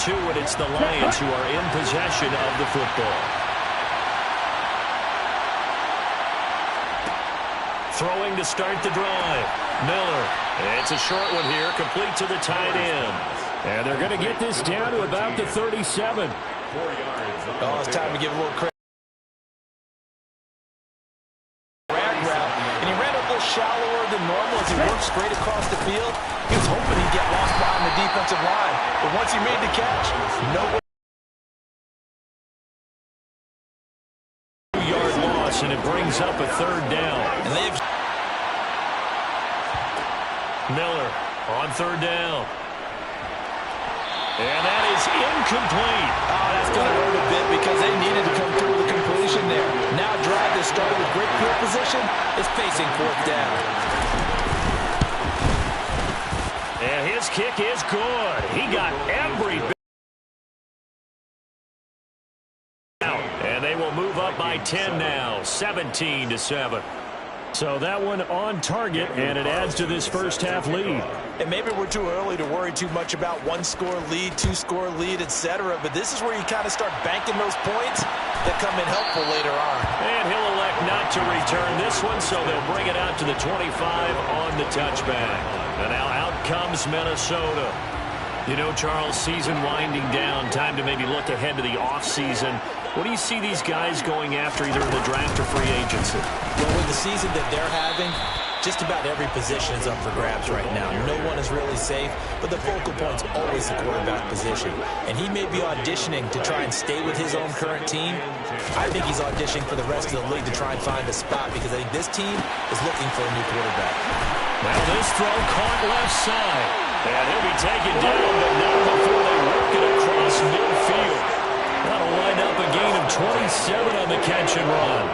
2, and it's the Lions who are in possession of the football. Throwing to start the drive. Miller. It's a short one here, complete to the tight end. And they're going to get this down to about the 37. Oh, it's time to give a little credit. And he ran a little shallower than normal as he worked straight across the field. He was hoping he'd get lost behind the defensive line. But once he made the catch, nowhere. 2-yard loss, and it brings up a 3rd down. And they've Miller on 3rd down. And that is incomplete. Oh, that's going to hurt a bit because they needed to come through with a completion there. Now a drive that started with great field position is facing 4th down. And his kick is good. He got every bit out. And they will move up by 10 now, 17-7. So that one on target, and it adds to this first half lead. And maybe we're too early to worry too much about 1-score lead, 2-score lead, etc. But this is where you kind of start banking those points that come in helpful later on. And he'll elect not to return this one, so they'll bring it out to the 25 on the touchback. And now out comes Minnesota. You know, Charles, season winding down, time to maybe look ahead to the offseason. What do you see these guys going after either in the draft or free agency? Well, with the season that they're having, just about every position is up for grabs right now. No one is really safe, but the focal point's always the quarterback position. And he may be auditioning to try and stay with his own current team. I think he's auditioning for the rest of the league to try and find a spot because I think this team is looking for a new quarterback. Well, this throw caught left side. And he'll be taken down, but not before they work it across midfield. That'll wind up a gain of 27 on the catch and run.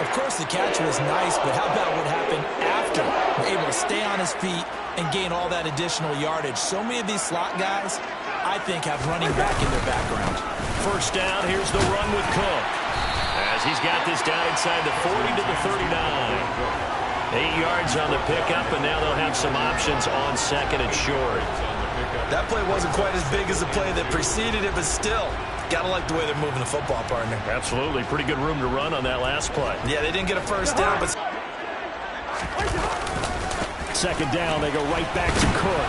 Of course, the catch was nice, but how about what happened after? We're able to stay on his feet and gain all that additional yardage. So many of these slot guys, I think, have running back in their background. First down, here's the run with Cook. As he's got this down inside the 40 to the 39. 8 yards on the pickup, and now they'll have some options on 2nd and short. That play wasn't quite as big as the play that preceded it, but still, gotta like the way they're moving the football, partner. Absolutely. Pretty good room to run on that last play. Yeah, they didn't get a first down, but 2nd down, they go right back to Cook.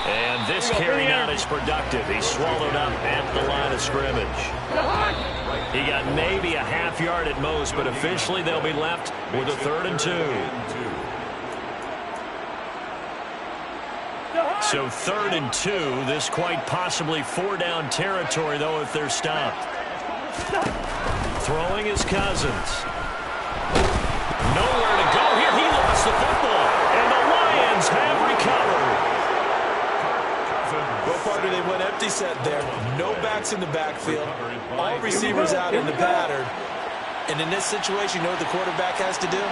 And this carry not as productive. He's swallowed up at the line of scrimmage. He got maybe a half yard at most, but officially they'll be left with a 3rd and 2. So 3rd and 2, this quite possibly 4-down territory, though, if they're stopped. Throwing is Cousins. Nowhere to go here. He lost the football, and the Lions have recovered. Well, partner, they went empty set there. No backs in the backfield. All receivers out in the pattern. And in this situation, you know what the quarterback has to do?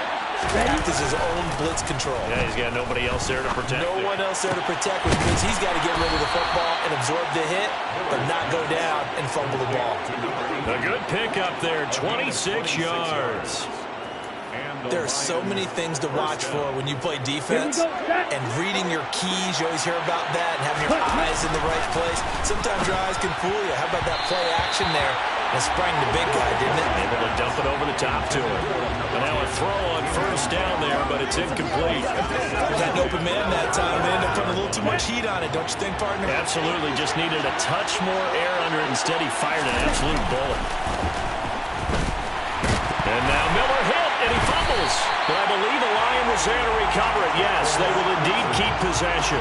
Act as his own blitz control. Yeah, he's got nobody else there to protect. No one else there to protect, which means he's got to get rid of the football and absorb the hit, but not go down and fumble the ball. A good pickup there, 26 yards. There are so many things to watch for when you play defense, and reading your keys, you always hear about that, and having your eyes in the right place. Sometimes your eyes can fool you. How about that play action there? It sprang the big guy, didn't it? Able to dump it over the top to him. And now a throw on first down there, but it's incomplete. Got an open man that time. They ended up putting a little too much heat on it, don't you think, partner? Absolutely. Just needed a touch more air under it. Instead, he fired an absolute bullet. And now Miller hit, and he fumbles. But I believe the Lion was there to recover it. Yes, they will indeed keep possession.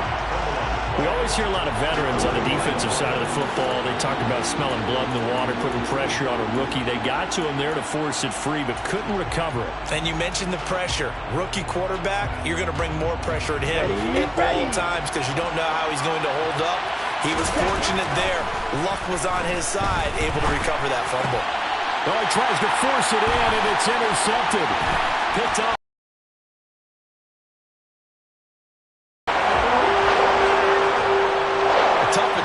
We always hear a lot of veterans on the defensive side of the football. They talk about smelling blood in the water, putting pressure on a rookie. They got to him there to force it free, but couldn't recover it. And you mentioned the pressure. Rookie quarterback, you're going to bring more pressure at him at all times because you don't know how he's going to hold up. He was fortunate there. Luck was on his side, able to recover that fumble. Oh, he tries to force it in, and it's intercepted. Picked off.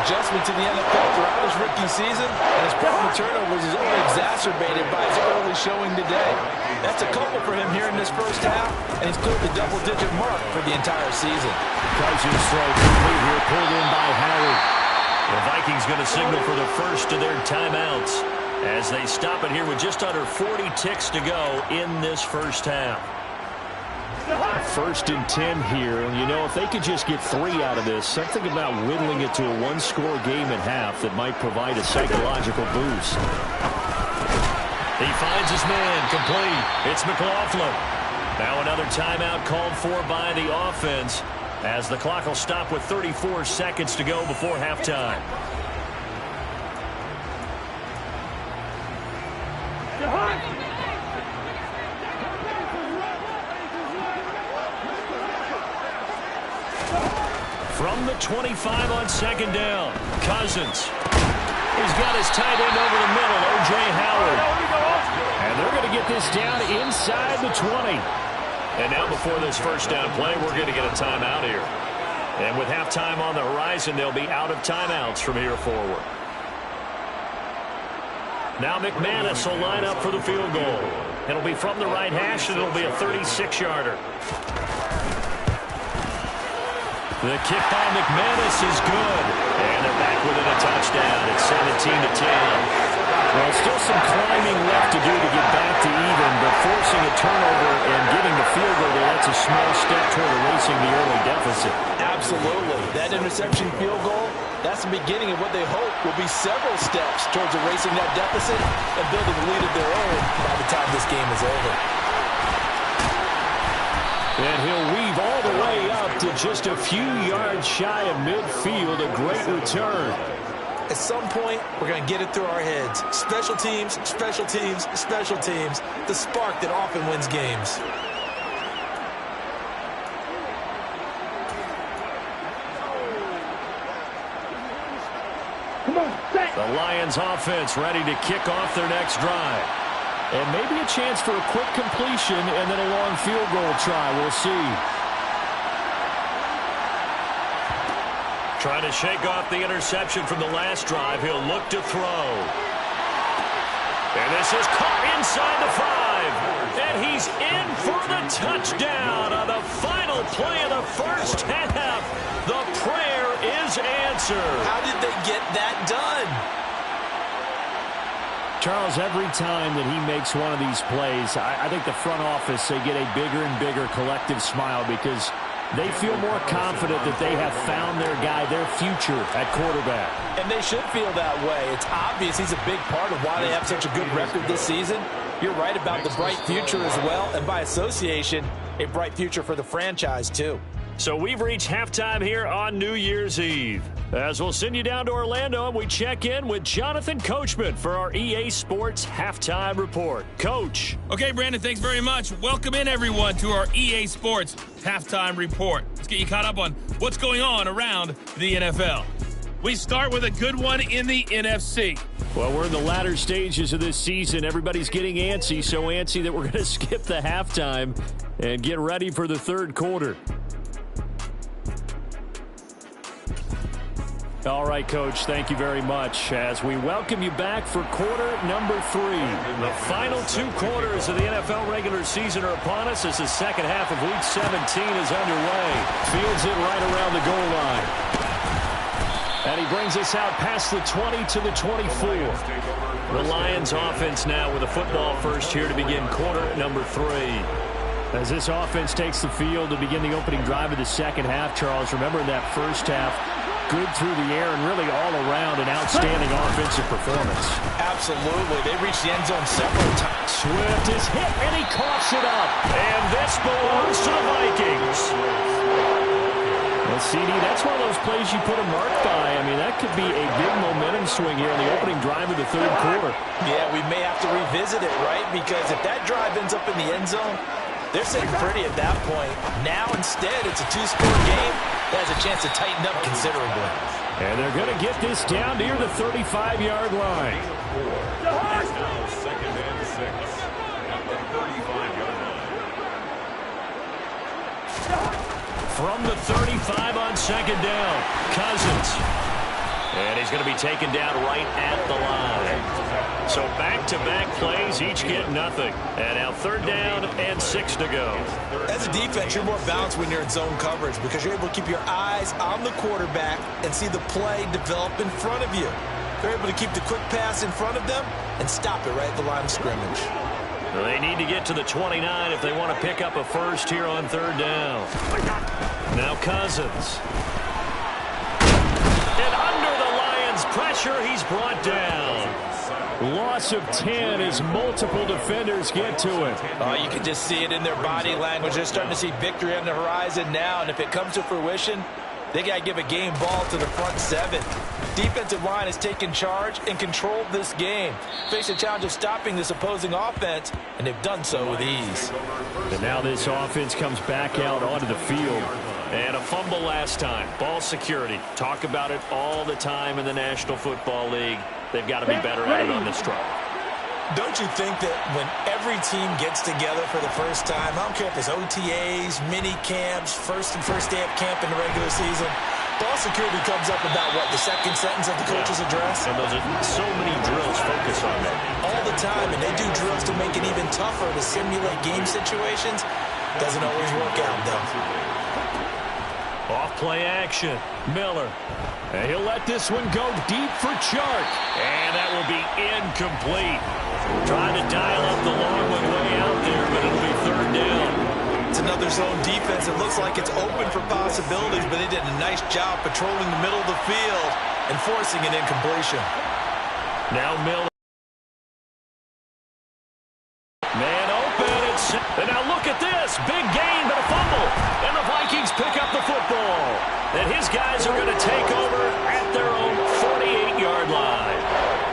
Adjustment to the NFL throughout his rookie season, and his problem with turnovers is only exacerbated by his early showing today. That's a couple for him here in this first half, and he's cleared the double-digit mark for the entire season. Cousins throw complete here, pulled in by Harry. The Vikings going to signal for the first of their timeouts as they stop it here with just under 40 ticks to go in this first half. 1st and 10 here. You know, if they could just get 3 out of this, something about whittling it to a one-score game at half that might provide a psychological boost. He finds his man, complete. It's McLaughlin. Now another timeout called for by the offense as the clock will stop with 34 seconds to go before halftime. From the 25 on 2nd down, Cousins. He's got his tight end over the middle, O.J. Howard. And they're going to get this down inside the 20. And now before this first down play, we're going to get a timeout here. And with halftime on the horizon, they'll be out of timeouts from here forward. Now McManus will line up for the field goal. It'll be from the right hash, and it'll be a 36-yarder. The kick by McManus is good. And they're back within a touchdown. It's 17-10. Well, still some climbing left to do to get back to even, but forcing a turnover and getting the field goal, that's a small step toward erasing the early deficit. Absolutely. That interception field goal, that's the beginning of what they hope will be several steps towards erasing that deficit and building a lead of their own by the time this game is over. And he'll weave all the way up to just a few yards shy of midfield. A great return. At some point, we're going to get it through our heads. Special teams, special teams, special teams. The spark that often wins games. The Lions offense ready to kick off their next drive. And maybe a chance for a quick completion and then a long field goal try. We'll see. Trying to shake off the interception from the last drive. He'll look to throw. And this is caught inside the 5. And he's in for the touchdown on the final play of the first half. The prayer is answered. How did they get that done? Charles, every time that he makes one of these plays, I think the front office, they get a bigger and bigger collective smile because they feel more confident that they have found their guy, their future at quarterback. And they should feel that way. It's obvious he's a big part of why they have such a good record this season. You're right about the bright future as well, and by association, a bright future for the franchise too. So we've reached halftime here on New Year's Eve. As we'll send you down to Orlando, and we check in with Jonathan Coachman for our EA Sports Halftime Report. Coach. Okay, Brandon, thanks very much. Welcome in, everyone, to our EA Sports Halftime Report. Let's get you caught up on what's going on around the NFL. We start with a good one in the NFC. Well, we're in the latter stages of this season. Everybody's getting antsy, so antsy that we're going to skip the halftime and get ready for the third quarter. All right, Coach, thank you very much as we welcome you back for quarter number 3. The final 2 quarters of the NFL regular season are upon us as the second half of Week 17 is underway. Fields it right around the goal line. And he brings us out past the 20 to the 24. The Lions offense now with a football first here to begin quarter number 3. As this offense takes the field to begin the opening drive of the second half, Charles, remember in that first half, good through the air and really all around an outstanding offensive performance. Absolutely. They reached the end zone several times. Swift is hit, and he coughs it up. And this belongs to the Vikings. Well, CD, that's one of those plays you put a mark by. I mean, that could be a big momentum swing here in the opening drive of the third quarter. Yeah, we may have to revisit it, right? Because if that drive ends up in the end zone, they're sitting pretty at that point. Now, instead, it's a 2-score game that has a chance to tighten up considerably. And they're going to get this down near the 35-yard line. Second and 6 at the 35-yard line. From the 35 on second down, Cousins. And he's going to be taken down right at the line. So back-to-back plays, each get nothing. And now 3rd down and 6 to go. As a defense, you're more balanced when you're in zone coverage because you're able to keep your eyes on the quarterback and see the play develop in front of you. They're able to keep the quick pass in front of them and stop it right at the line of scrimmage. They need to get to the 29 if they want to pick up a first here on 3rd down. Now Cousins. And under the Lions' pressure, he's brought down. Loss of 10 as multiple defenders get to it. You can just see it in their body language. They're starting to see victory on the horizon now, and if it comes to fruition, they got to give a game ball to the front 7. Defensive line has taken charge and controlled this game. Face a challenge of stopping this opposing offense, and they've done so with ease. And now this offense comes back out onto the field. And a fumble last time. Ball security. Talk about it all the time in the National Football League. They've got to be better at it on this drive. Don't you think that when every team gets together for the first time, I don't care if it's OTAs, mini camps, first day of camp in the regular season, ball security comes up about, what, the second sentence of the coach's address? And those are so many drills focus on that. All the time, and they do drills to make it even tougher to simulate game situations. Doesn't always work out, though. Off play action. Miller. And he'll let this one go deep for Chark. And that will be incomplete. Trying to dial up the long one way out there, but it'll be 3rd down. It's another zone defense. It looks like it's open for possibilities, but they did a nice job patrolling the middle of the field and forcing an incompletion. Now Miller. Man open. And now look at this. Big gain, but a fumble. And the Vikings pick up the football. And his guys are going to take over at their own 48-yard line.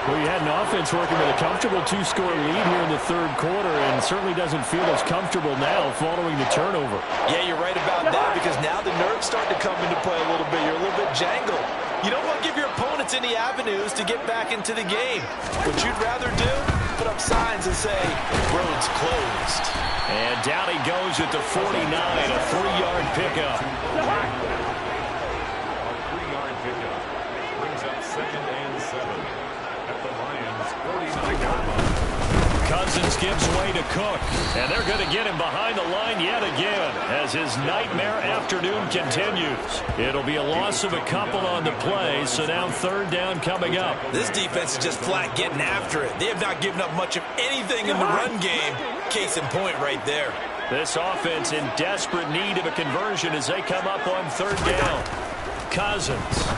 Well, you had an offense working with a comfortable 2-score lead here in the 3rd quarter, and certainly doesn't feel as comfortable now following the turnover. Yeah, you're right about that, because now the nerves start to come into play a little bit. You're a little bit jangled. You don't want to give your opponents any avenues to get back into the game. What you'd rather do, put up signs and say, road's closed. And down he goes at the 49, a 3-yard pickup. A 3-yard pickup brings up 2nd and 7 at the Lions' 49-yard line. Cousins gives way to Cook, and they're going to get him behind the line yet again as his nightmare afternoon continues. It'll be a loss of a couple on the play, so now 3rd down coming up. This defense is just flat getting after it. They have not given up much of anything in the run game. Case in point right there. This offense in desperate need of a conversion as they come up on 3rd down. Cousins.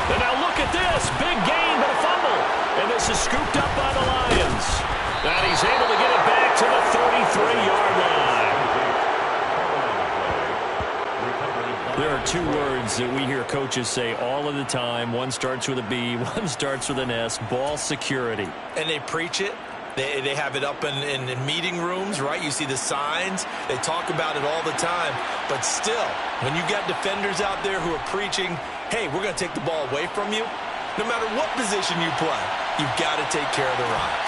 And now look at this. Big gain, but a fumble. And this is scooped up by the Lions. And he's able to get it back to the 33-yard line. There are 2 words that we hear coaches say all of the time. One starts with a B, one starts with an S. Ball security. And they preach it. They have it up in meeting rooms, right? You see the signs. They talk about it all the time. But still, when you got defenders out there who are preaching, hey, we're going to take the ball away from you, no matter what position you play, you've got to take care of the rock.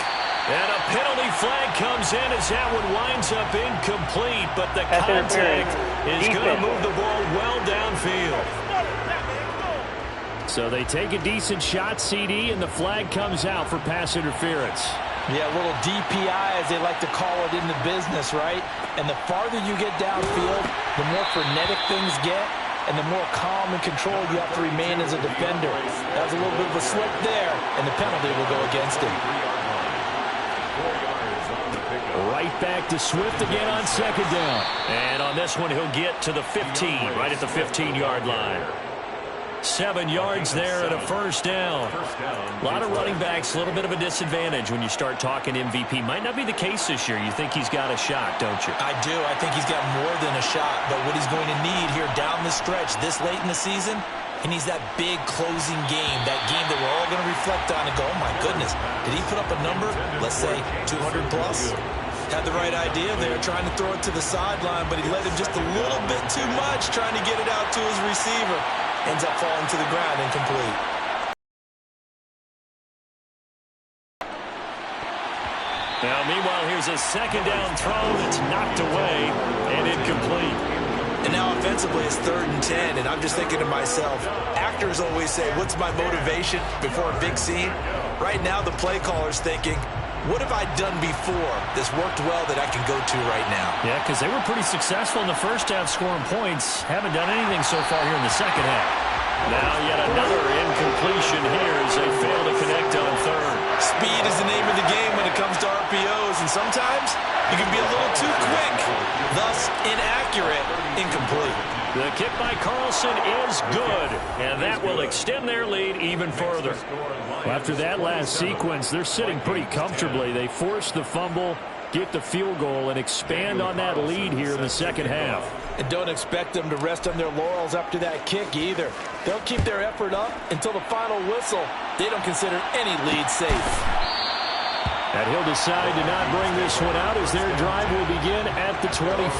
And a penalty flag comes in as that one winds up incomplete, but the contact is going to move the ball well downfield. So they take a decent shot, CD, and the flag comes out for pass interference. Yeah, a little DPI, as they like to call it in the business, right? And the farther you get downfield, the more frenetic things get, and the more calm and controlled you have to remain as a defender. That was a little bit of a slip there, and the penalty will go against him. Right back to Swift again on 2nd down. And on this one, he'll get to the 15, right at the 15-yard line. 7 yards there and a 1st down. A lot of running backs, a little bit of a disadvantage when you start talking MVP. Might not be the case this year. You think he's got a shot, don't you? I do. I think he's got more than a shot. But what he's going to need here down the stretch this late in the season, he needs that big closing game, that game that we're all going to reflect on and go, oh, my goodness, did he put up a number, let's say 200 plus? Had the right idea there, trying to throw it to the sideline, but he let him just a little bit too much, trying to get it out to his receiver. Ends up falling to the ground incomplete. Now, meanwhile, here's a 2nd down throw that's knocked away and incomplete. And now offensively it's 3rd and 10, and I'm just thinking to myself, actors always say, what's my motivation before a big scene? Right now the play caller's thinking, what have I done before that's worked well that I can go to right now? Yeah, because they were pretty successful in the first half scoring points. Haven't done anything so far here in the second half. Now yet another incompletion here as they fail to connect on 3rd. Speed is the name of the game when it comes to RPOs, and sometimes you can be a little too quick, thus inaccurate, incomplete. The kick by Carlson is good, and that will extend their lead even further. After that last sequence, they're sitting pretty comfortably. They force the fumble, get the field goal, and expand on that lead here in the second half. And don't expect them to rest on their laurels after that kick either. They'll keep their effort up until the final whistle. They don't consider any lead safe. And he'll decide to not bring this one out as their drive will begin at the 25.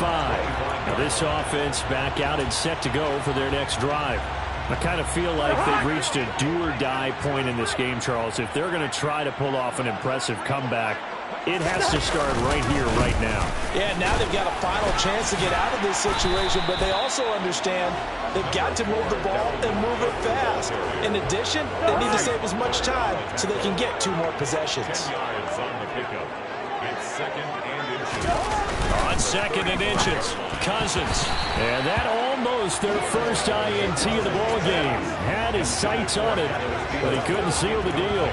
Now this offense back out and set to go for their next drive. I kind of feel like they've reached a do-or-die point in this game, Charles. If they're going to try to pull off an impressive comeback, it has to start right here, right now. Yeah, now they've got a final chance to get out of this situation, but they also understand they've got to move the ball and move it fast. In addition, they need to save as much time so they can get 2 more possessions. On 2nd and inches, Cousins. And that almost their first INT of the ball game. Had his sights on it, but he couldn't seal the deal.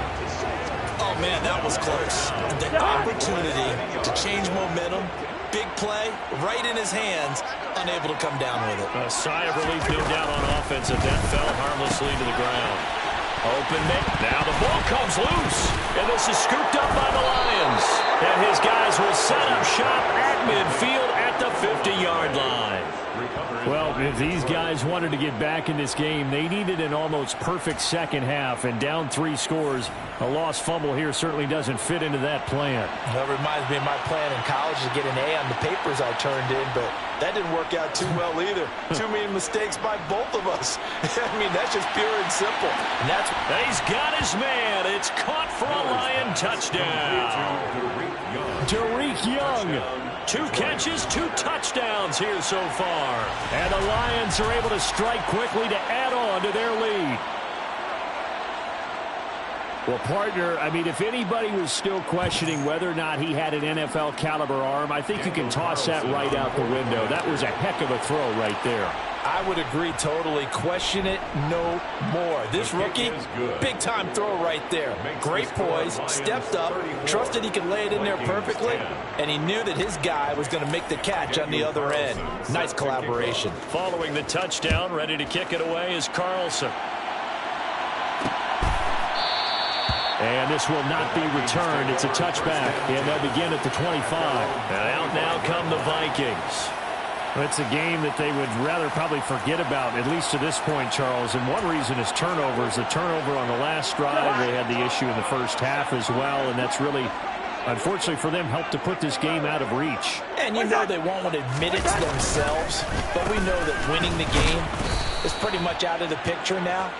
Oh, man, that was close. The opportunity to change momentum, big play, right in his hands, unable to come down with it. A sigh of relief no doubt on offense as that fell harmlessly to the ground. Open it. Now the ball comes loose. And this is scooped up by the Lions. And his guys will set up shop at midfield at the 50-yard line. Well, if these guys wanted to get back in this game, they needed an almost perfect second half. And down 3 scores, a lost fumble here certainly doesn't fit into that plan. That reminds me of my plan in college to get an A on the papers I turned in, but that didn't work out too well either. Too many mistakes by both of us. I mean, that's just pure and simple. And that's he's got his man. It's caught for a Lion touchdown. Tariq Young. 2 catches, 2 touchdowns here so far. And the Lions are able to strike quickly to add on to their lead. Well, partner, I mean, if anybody was still questioning whether or not he had an NFL caliber arm, I think you can toss that right out the window. That was a heck of a throw right there. I would agree totally. Question it no more. This rookie, big-time throw right there. Great poise, stepped up, trusted he could lay it in there perfectly, and he knew that his guy was going to make the catch on the other end. Nice collaboration. Following the touchdown, ready to kick it away is Carlson. And this will not be returned. It's a touchback, and they'll begin at the 25. And out now come the Vikings. It's a game that they would rather probably forget about, at least to this point, Charles. And one reason is turnovers. The turnover on the last drive, they had the issue in the first half as well, and that's really, unfortunately for them, helped to put this game out of reach. And you know they won't want to admit it to themselves, but we know that winning the game is pretty much out of the picture now.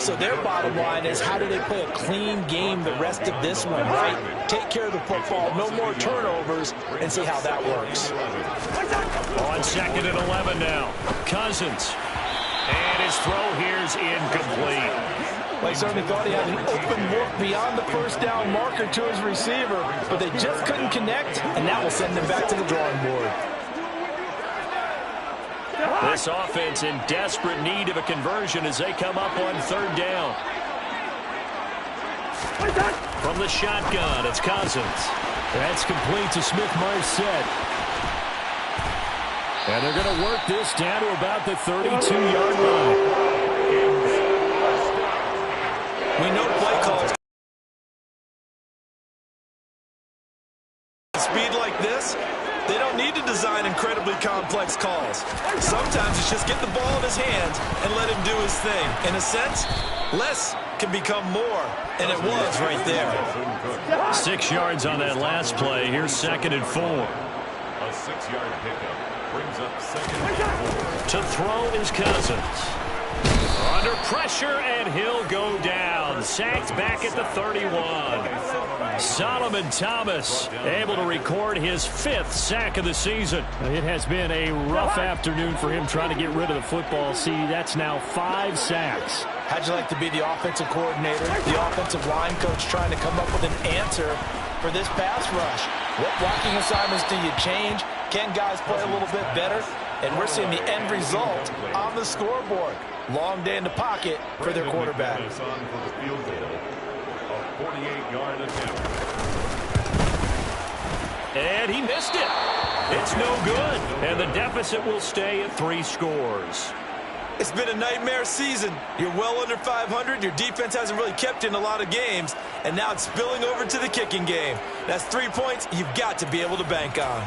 So their bottom line is, how do they play a clean game the rest of this one, right? Take care of the football, no more turnovers, and see how that works. On 2nd and 11 now, Cousins. And his throw here's incomplete. They certainly thought he had an open look beyond the first down marker to his receiver, but they just couldn't connect, and that will send them back to the drawing board. This offense in desperate need of a conversion as they come up on 3rd down. From the shotgun, it's Cousins. That's complete to Smith-Marset. And they're going to work this down to about the 32-yard line. We know play calls. Speed like this, they don't need to design incredibly complex calls. Sometimes it's just get the ball in his hands and let him do his thing. In a sense, less can become more, and it was right there. 6 yards on that last play. Here's 2nd and 4. A 6-yard pickup brings up 2nd and 4. To throw is Cousins. Under pressure, and he'll go down. Sacked back at the 31. Solomon Thomas able to record his 5th sack of the season. It has been a rough afternoon for him trying to get rid of the football. See, that's now 5 sacks. How'd you like to be the offensive coordinator, the offensive line coach trying to come up with an answer for this pass rush? What blocking assignments do you change? Can guys play a little bit better? And we're seeing the end result on the scoreboard. Long day in the pocket for their quarterback. And he missed it. It's no good. And the deficit will stay at 3 scores. It's been a nightmare season. You're well under 500. Your defense hasn't really kept in a lot of games. And now it's spilling over to the kicking game. That's 3 points you've got to be able to bank on.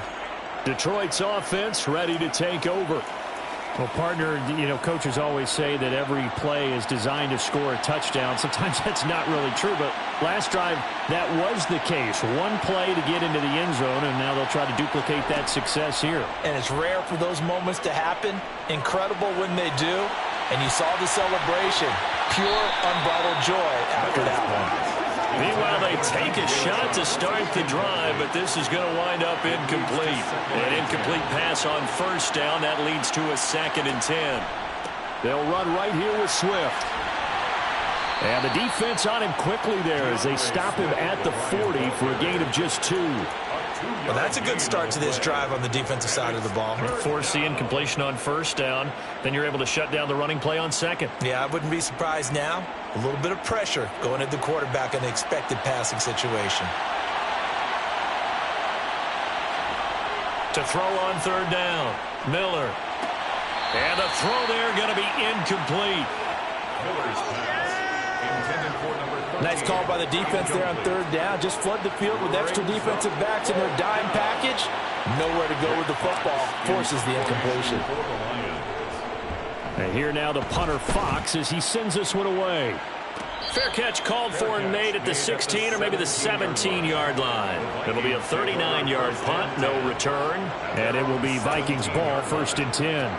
Detroit's offense ready to take over. Well, partner, coaches always say that every play is designed to score a touchdown. Sometimes that's not really true, but last drive, that was the case. One play to get into the end zone, and now they'll try to duplicate that success here. And it's rare for those moments to happen. Incredible when they do. And you saw the celebration. Pure, unbridled joy after that one. Meanwhile, they take a shot to start the drive, but this is going to wind up incomplete. An incomplete pass on first down. That leads to a 2nd and 10. They'll run right here with Swift. And the defense on him quickly there as they stop him at the 40 for a gain of just 2. Well, that's a good start to this drive on the defensive side of the ball. Force the incompletion on first down. Then you're able to shut down the running play on 2nd. Yeah, I wouldn't be surprised now. A little bit of pressure going at the quarterback in an expected passing situation. To throw on 3rd down. Miller. And the throw there going to be incomplete. Miller's pass intended for number 13. Nice call by the defense there on 3rd down. Just flood the field with extra defensive backs in their dime package. Nowhere to go with the football. Forces the incompletion. And here now the punter Fox as he sends this one away. Fair catch called for and made at the 16 or maybe the 17-yard line. It'll be a 39-yard punt, no return. And it will be Vikings ball, 1st and 10.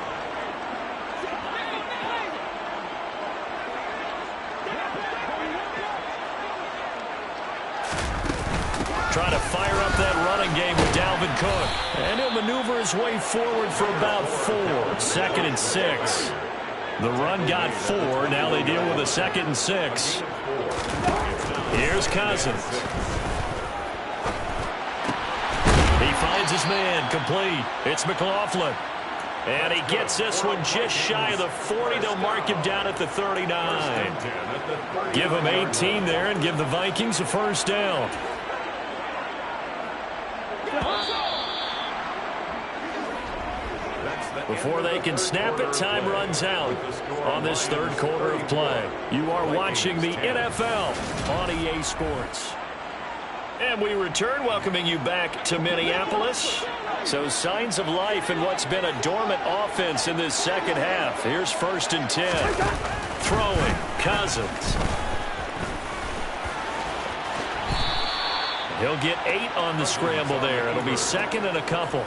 Trying to fire up that running game with Dalvin Cook. And he'll maneuver his way forward for about 4. 2nd and 6. The run got 4. Now they deal with a 2nd and 6. Here's Cousins. He finds his man complete. It's McLaughlin. And he gets this one just shy of the 40. They'll mark him down at the 39. Give him 18 there and give the Vikings a 1st down. Before they can snap it, time runs out on this 3rd quarter of play. You are watching the NFL on EA Sports. And we return, welcoming you back to Minneapolis. So signs of life in what's been a dormant offense in this 2nd half. Here's 1st and 10. Throwing, Cousins. He'll get 8 on the scramble there. It'll be 2nd and a couple.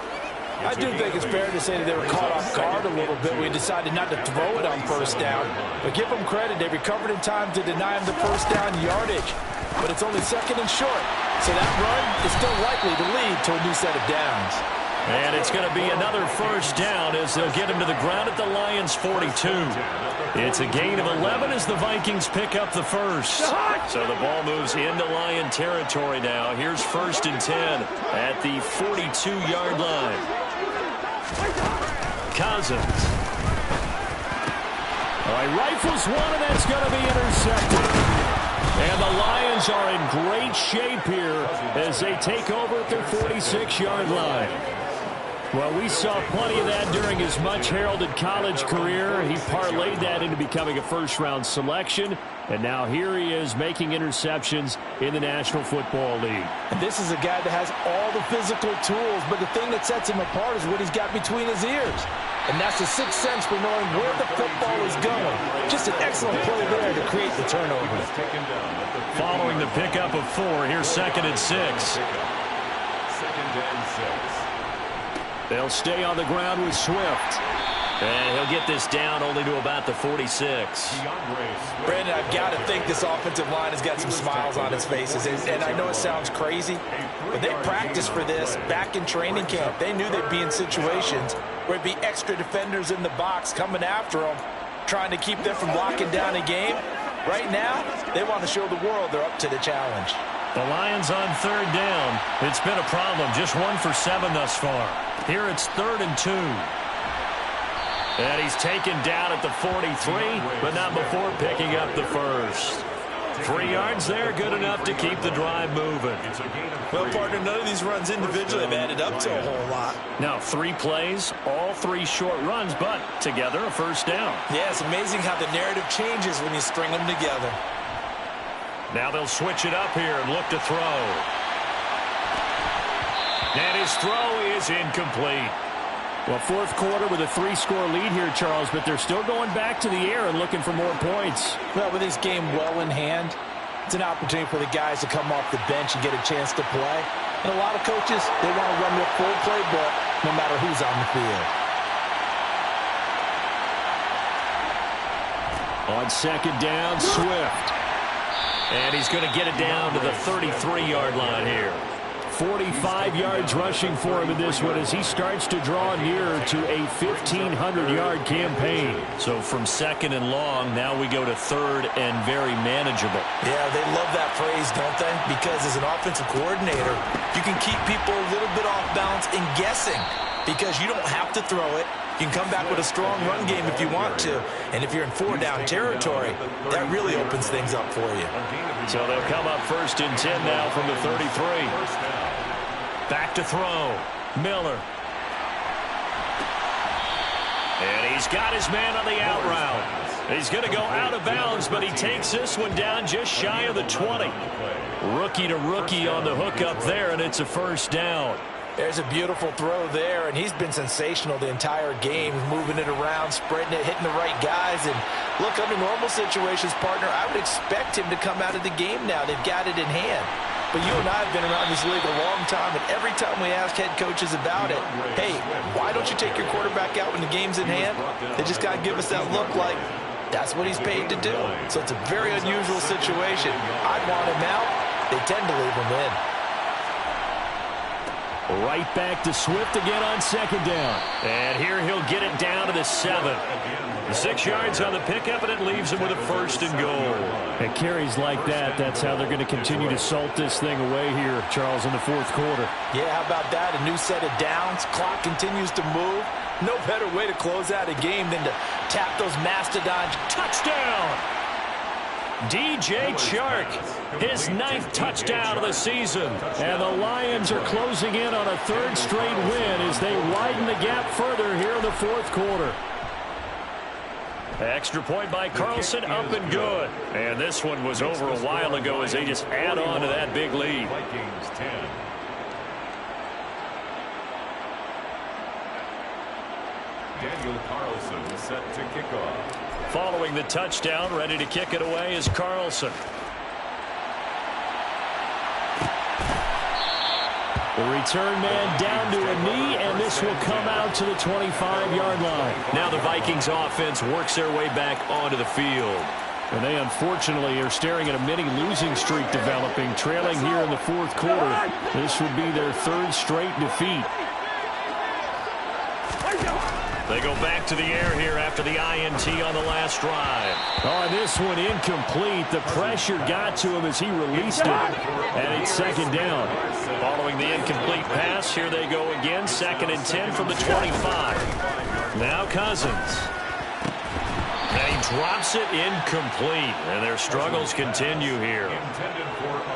I do think it's fair to say that they were caught off guard a little bit. We decided not to throw it on 1st down. But give them credit. They recovered in time to deny him the 1st down yardage. But it's only 2nd and short. So that run is still likely to lead to a new set of downs. And it's going to be another 1st down as they'll get him to the ground at the Lions' 42. It's a gain of 11 as the Vikings pick up the 1st. So the ball moves into Lion territory now. Here's 1st and 10 at the 42-yard line. Cousins. All right, rifles one, and that's going to be intercepted. And the Lions are in great shape here as they take over at their 46-yard line. Well, we saw plenty of that during his much-heralded college career. He parlayed that into becoming a first-round selection, and now here he is making interceptions in the National Football League. And this is a guy that has all the physical tools, but the thing that sets him apart is what he's got between his ears. And that's the sixth sense for knowing where the football is going. Just an excellent play there to create the turnover. Following the pickup of 4, here's 2nd and 6. 2nd and 6. They'll stay on the ground with Swift. And he'll get this down only to about the 46. Brandon, I've got to think this offensive line has got some smiles on its faces. And I know it sounds crazy, but they practiced for this back in training camp. They knew they'd be in situations where it'd be extra defenders in the box coming after them, trying to keep them from locking down a game. Right now, they want to show the world they're up to the challenge. The Lions on third down. It's been a problem. Just 1 for 7 thus far. Here it's 3rd and 2. And he's taken down at the 43, but not before picking up the first. 3 yards there, good enough to keep the drive moving. Well, partner, none of these runs individually have added up to a whole lot. Now 3 plays, all 3 short runs, but together a first down. Yeah, it's amazing how the narrative changes when you string them together. Now they'll switch it up here and look to throw. And his throw is incomplete. Well, fourth quarter with a 3-score lead here, Charles, but they're still going back to the air and looking for more points. Well, with this game well in hand, it's an opportunity for the guys to come off the bench and get a chance to play. And a lot of coaches, they want to run their full playbook no matter who's on the field. On second down, Swift. And he's going to get it down to the 33-yard line here. 45 yards rushing for him in this one as he starts to draw nearer to a 1,500-yard campaign. So from second and long, now we go to third and very manageable. Yeah, they love that phrase, don't they? Because as an offensive coordinator, you can keep people a little bit off balance and guessing because you don't have to throw it. You can come back with a strong run game if you want to. And if you're in 4-down territory, that really opens things up for you. So they'll come up 1st and 10 now from the 33. Back to throw. Miller. And he's got his man on the out route. He's going to go out of bounds, but he takes this one down just shy of the 20. Rookie to rookie on the hook up there, and it's a first down. There's a beautiful throw there, and he's been sensational the entire game, moving it around, spreading it, hitting the right guys. And look, under normal situations, partner, I would expect him to come out of the game now. They've got it in hand. But you and I have been around this league a long time, and every time we ask head coaches about it, hey, why don't you take your quarterback out when the game's in hand? They just got to give us that look like that's what he's paid to do. So it's a very unusual situation. I'd want him out. They tend to leave him in. Right back to Swift again on second down. And here he'll get it down to the 7. 6 yards on the pickup, and it leaves him with a 1st and goal. And carries like that, that's how they're going to continue to salt this thing away here, Charles, in the fourth quarter. Yeah, how about that? A new set of downs. Clock continues to move. No better way to close out a game than to tap those mastodons. Touchdown! DJ Chark, his 9th touchdown of the season. And the Lions are closing in on a 3rd straight win as they widen the gap further here in the fourth quarter. Extra point by Carlson, up and good. And this one was over a while ago as they just add on to that big lead. Vikings 10. Daniel Carlson set to kick off. Following the touchdown, ready to kick it away is Carlson. The return man down to a knee, and this will come out to the 25-yard line. Now the Vikings offense works their way back onto the field. And they unfortunately are staring at a mini losing streak developing, trailing here in the fourth quarter. This would be their 3rd straight defeat. They go back to the air here after the INT on the last drive. Oh, this one incomplete. The pressure got to him as he released it. And it's second down. Following the incomplete pass, here they go again. 2nd and 10 from the 25. Now Cousins. And he drops it incomplete. And their struggles continue here.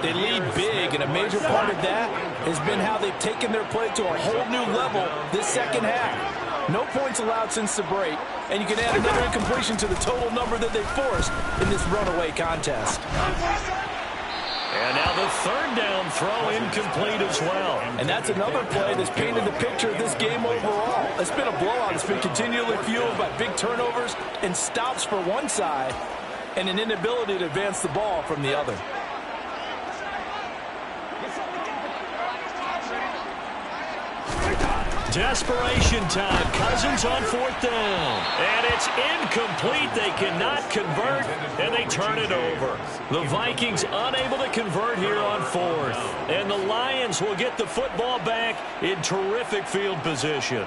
They lead big, and a major part of that has been how they've taken their play to a whole new level this second half. No points allowed since the break, and you can add another incompletion to the total number that they forced in this runaway contest. And now the 3rd down throw incomplete as well. And that's another play that's painted the picture of this game overall. It's been a blowout. It's been continually fueled by big turnovers and stops for one side and an inability to advance the ball from the other. Desperation time. Cousins on 4th down. And it's incomplete. They cannot convert, and they turn it over. The Vikings unable to convert here on 4th. And the Lions will get the football back in terrific field position.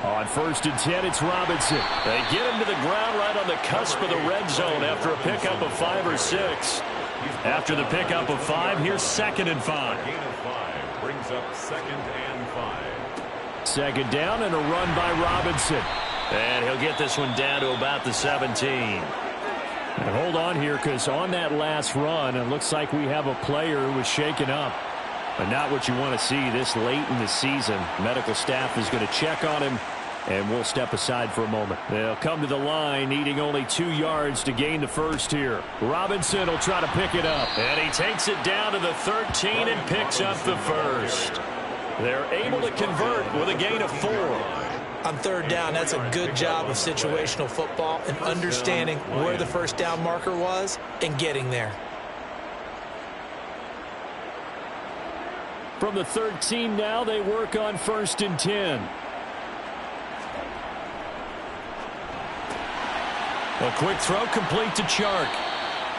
On 1st and 10, it's Robinson. They get him to the ground right on the cusp of the red zone after a pickup of 5 or 6. After the pickup of 5, here's 2nd and 5. Gain of 5 brings up 2nd and 5. 2nd down and a run by Robinson. And he'll get this one down to about the 17. And hold on here, because on that last run, it looks like we have a player who was shaken up. But not what you want to see this late in the season. Medical staff is going to check on him, and we'll step aside for a moment. They'll come to the line, needing only 2 yards to gain the first here. Robinson will try to pick it up. And he takes it down to the 13 and picks up the first. They're able to convert with a gain of 4. On 3rd down, that's a good job of situational football and understanding where the first down marker was and getting there. From the 13 now, they work on 1st and 10. A quick throw complete to Chark.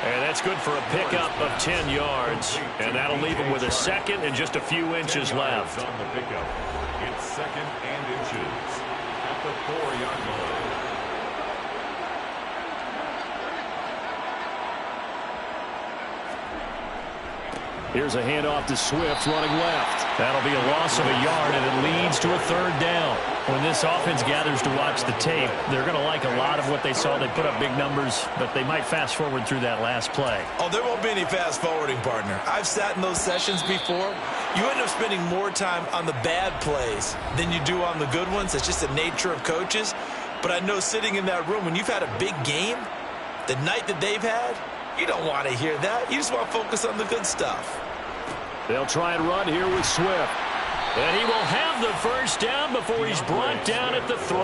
And that's good for a pickup of 10 yards. And that'll leave him with a 2nd and just a few inches left. On the pickup. It's 2nd and inches at the 4-yard line. Here's a handoff to Swift running left. That'll be a loss of a yard, and it leads to a 3rd down. When this offense gathers to watch the tape, they're going to like a lot of what they saw. They put up big numbers, but they might fast forward through that last play. Oh, there won't be any fast forwarding, partner. I've sat in those sessions before. You end up spending more time on the bad plays than you do on the good ones. It's just the nature of coaches. But I know sitting in that room, when you've had a big game, the night that they've had, you don't want to hear that. You just want to focus on the good stuff. They'll try and run here with Swift. And he will have the first down before he's brought down at the 3.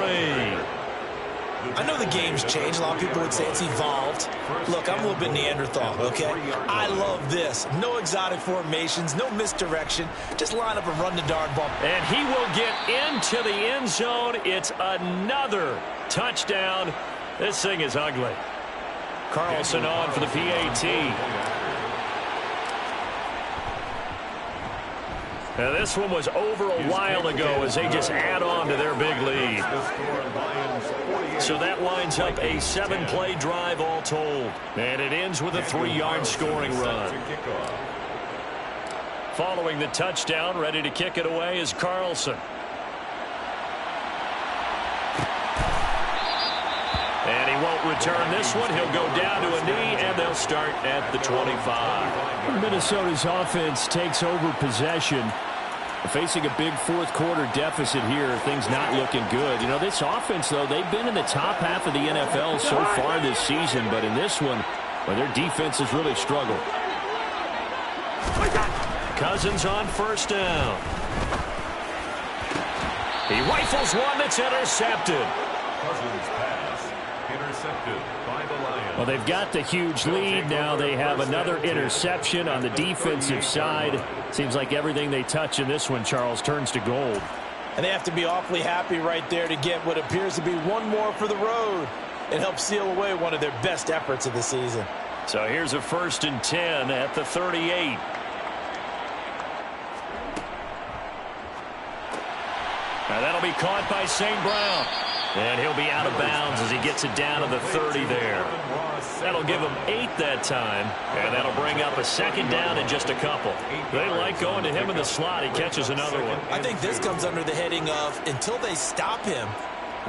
I know the game's changed. A lot of people would say it's evolved. Look, I'm a little bit Neanderthal, okay? I love this. No exotic formations, no misdirection. Just line up and run the darn ball. And he will get into the end zone. It's another touchdown. This thing is ugly. Carlson on for the PAT. Now, this one was over a while ago as they just add on to their big lead. So that winds up a 7-play drive all told. And it ends with a 3-yard scoring run. Following the touchdown, ready to kick it away is Carlson. And he won't return this one. He'll go down to a knee, and they'll start at the 25. Minnesota's offense takes over possession. Facing a big fourth-quarter deficit here, things not looking good. You know, this offense, though, they've been in the top half of the NFL so far this season, but in this one, well, their defense has really struggled. Cousins on 1st down. He rifles one that's intercepted. Cousins pass intercepted by the Lions. Well, they've got the huge lead. Now they have another interception on the defensive side. Seems like everything they touch in this one, Charles, turns to gold. And they have to be awfully happy right there to get what appears to be one more for the road. It helps seal away one of their best efforts of the season. So here's a 1st and 10 at the 38. Now that'll be caught by St. Brown. And he'll be out of bounds as he gets it down to the 30 there. That'll give him 8 that time, and that'll bring up a 2nd down in just a couple. They like going to him in the slot. He catches another one. I think this comes under the heading of, until they stop him,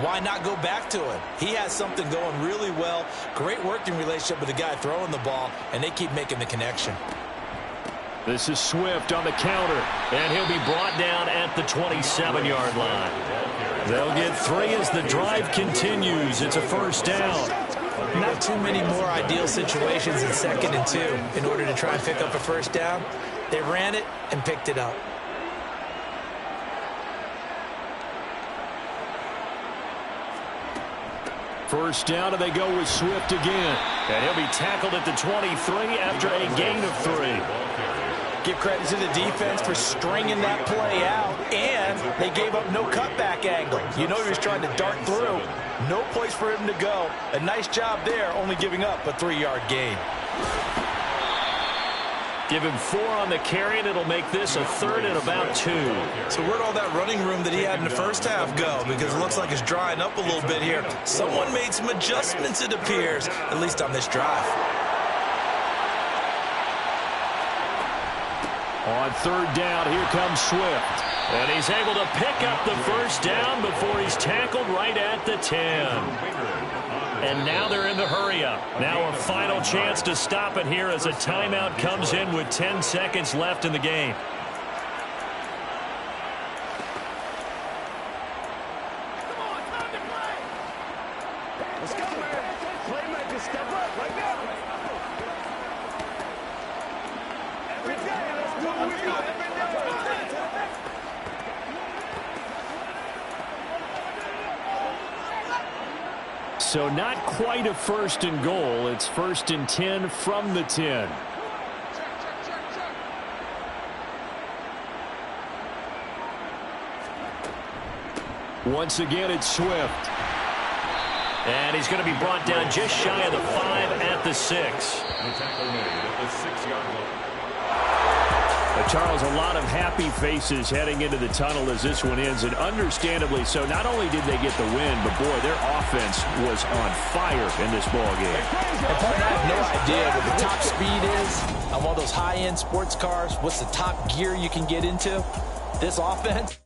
why not go back to him? He has something going really well. Great working relationship with the guy throwing the ball, and they keep making the connection. This is Swift on the counter, and he'll be brought down at the 27-yard line. They'll get 3 as the drive continues. It's a 1st down. Not too many more ideal situations in 2nd and 2 in order to try and pick up a 1st down. They ran it and picked it up. First down, and they go with Swift again. And he'll be tackled at the 23 after a gain of 3. Give credit to the defense for stringing that play out, and they gave up no cutback angle. You know he was trying to dart through. No place for him to go. A nice job there, only giving up a 3-yard gain. Give him 4 on the carry, and it'll make this a 3rd and about 2. So where'd all that running room that he had in the first half go? Because it looks like it's drying up a little bit here. Someone made some adjustments, it appears, at least on this drive. On 3rd down, here comes Swift. And he's able to pick up the first down before he's tackled right at the 10. And now they're in the hurry-up. Now a final chance to stop it here as a timeout comes in with 10 seconds left in the game. Let's go, man. Playmaker, step up right now. Every day, let's do what we do. Every day. So not quite a 1st and goal. It's 1st and 10 from the 10. Once again, it's Swift. And he's going to be brought down just shy of the 5 at the 6. The tackle made at the 6-yard line. Charles, a lot of happy faces heading into the tunnel as this one ends, and understandably so. Not only did they get the win, but boy, their offense was on fire in this ball game. And Parton, I have no idea what the top speed is on one of those high-end sports cars. What's the top gear you can get into? This offense